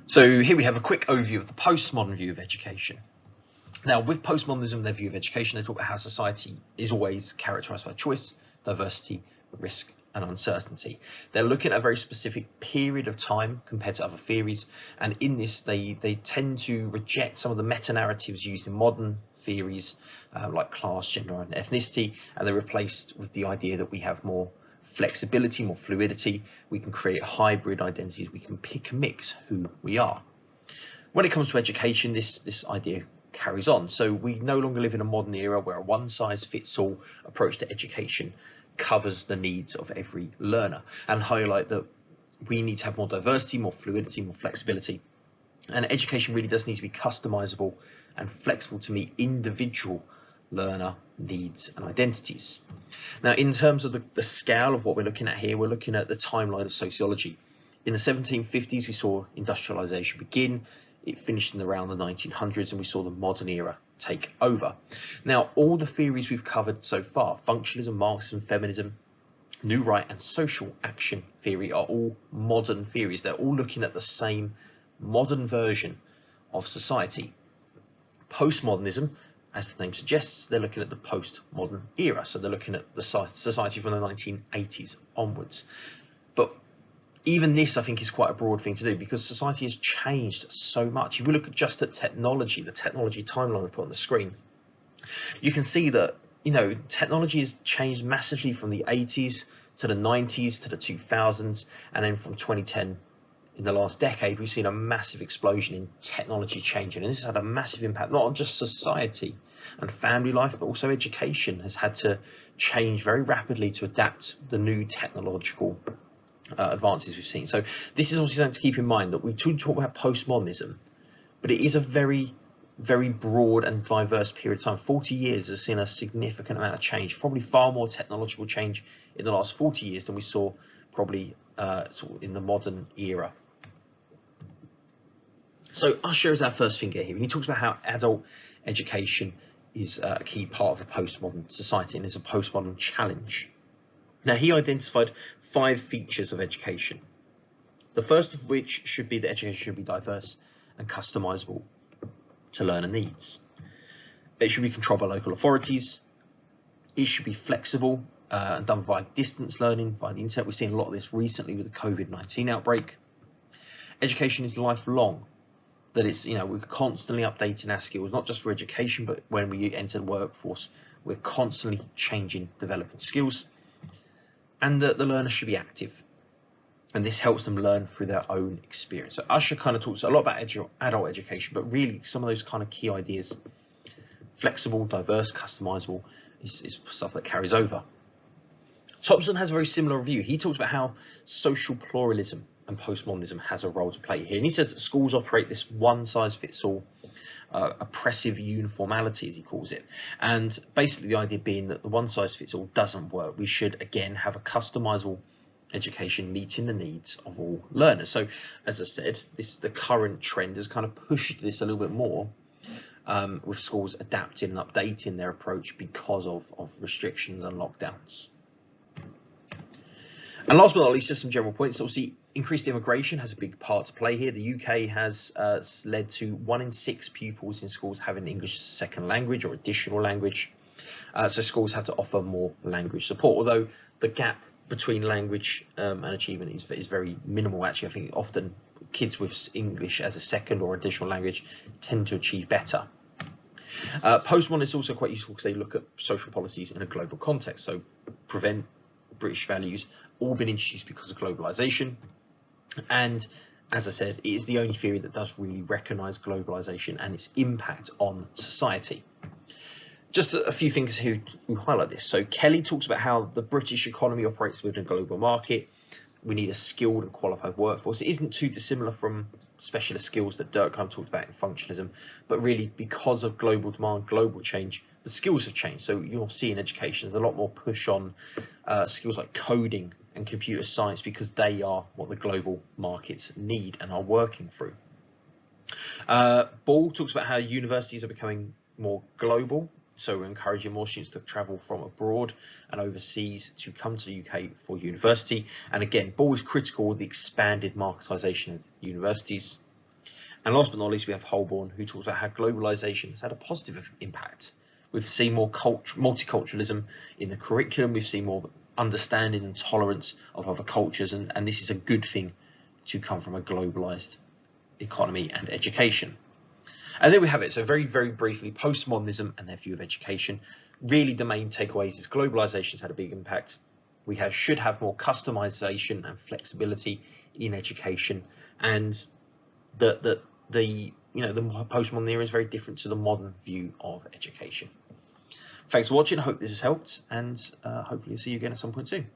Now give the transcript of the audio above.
So here we have a quick overview of the postmodern view of education. Now, with postmodernism, their view of education, they talk about how society is always characterized by choice, diversity, risk, and uncertainty. They're looking at a very specific period of time compared to other theories, and in this, they tend to reject some of the meta-narratives used in modern theories like class, gender, and ethnicity, and they're replaced with the idea that we have more flexibility, more fluidity. We can create hybrid identities. We can pick and mix who we are. When it comes to education, this idea carries on. So we no longer live in a modern era where a one-size-fits-all approach to education covers the needs of every learner, and highlight that we need to have more diversity, more fluidity, more flexibility. And education really does need to be customizable and flexible to meet individual learner needs and identities. Now, in terms of the scale of what we're looking at here, we're looking at the timeline of sociology. In the 1750s, we saw industrialization begin. It finished in around the 1900s, and we saw the modern era take over. Now, all the theories we've covered so far, functionalism, Marxism, feminism, New Right, and social action theory, are all modern theories. They're all looking at the same modern version of society. Postmodernism, as the name suggests, they're looking at the postmodern era. So they're looking at the society from the 1980s onwards. But even this, I think, is quite a broad thing to do, because society has changed so much. If we look just at technology, the technology timeline I put on the screen, you can see that, technology has changed massively from the 80s to the 90s to the 2000s, and then from 2010, in the last decade, we've seen a massive explosion in technology changing, and this has had a massive impact not on just society and family life, but also education has had to change very rapidly to adapt the new technological advances we've seen. So this is also something to keep in mind, that we talk about postmodernism, but it is a very, very broad and diverse period of time. 40 years has seen a significant amount of change, probably far more technological change in the last 40 years than we saw probably sort of in the modern era. So Usher is our first thinker here, and he talks about how adult education is a key part of a postmodern society and is a postmodern challenge. Now, he identified 5 features of education, the first of which should be that education should be diverse and customizable to learner needs. It should be controlled by local authorities. It should be flexible and done via distance learning, via the internet. We've seen a lot of this recently with the COVID-19 outbreak. Education is lifelong, that it's, we're constantly updating our skills, not just for education, but when we enter the workforce, we're constantly changing, developing skills. And that the learner should be active, and this helps them learn through their own experience. So Usher kind of talks a lot about adult education, but really some of those kind of key ideas, flexible, diverse, customizable, is stuff that carries over. Thompson has a very similar view. He talks about how social pluralism and postmodernism has a role to play here, and he says that schools operate this one-size-fits-all oppressive uniformality, as he calls it, and basically the idea being that the one-size-fits-all doesn't work. We should again have a customizable education meeting the needs of all learners. So, as I said, the current trend has kind of pushed this a little bit more, with schools adapting and updating their approach because of restrictions and lockdowns. And last but not least, just some general points. Obviously, increased immigration has a big part to play here. The UK has led to 1 in 6 pupils in schools having English as a second language or additional language. So schools have to offer more language support, although the gap between language and achievement is very minimal. Actually, I think often kids with English as a second or additional language tend to achieve better. Postmodern is also quite useful because they look at social policies in a global context. So prevent British values, all been introduced because of globalization. And as I said, it is the only theory that does really recognise globalization and its impact on society. Just a few things who highlight this. So Kelly talks about how the British economy operates within a global market. We need a skilled and qualified workforce. It isn't too dissimilar from specialist skills that Durkheim talked about in functionalism, but really because of global demand, global change, the skills have changed. So you'll see in education, there's a lot more push on skills like coding and computer science, because they are what the global markets need and are working through. Ball talks about how universities are becoming more global. So we're encouraging more students to travel from abroad and overseas to come to the UK for university. And again, Ball is critical of the expanded marketisation of universities. And last but not least, we have Holborn, who talks about how globalization has had a positive impact. We've seen more multiculturalism in the curriculum. We've seen more understanding and tolerance of other cultures, and this is a good thing to come from a globalized economy and education. And there we have it. So very, very briefly, postmodernism and their view of education. Really, the main takeaways is globalization has had a big impact. We should have more customization and flexibility in education, and the postmodern era is very different to the modern view of education. Thanks for watching. I hope this has helped, and hopefully see you again at some point soon.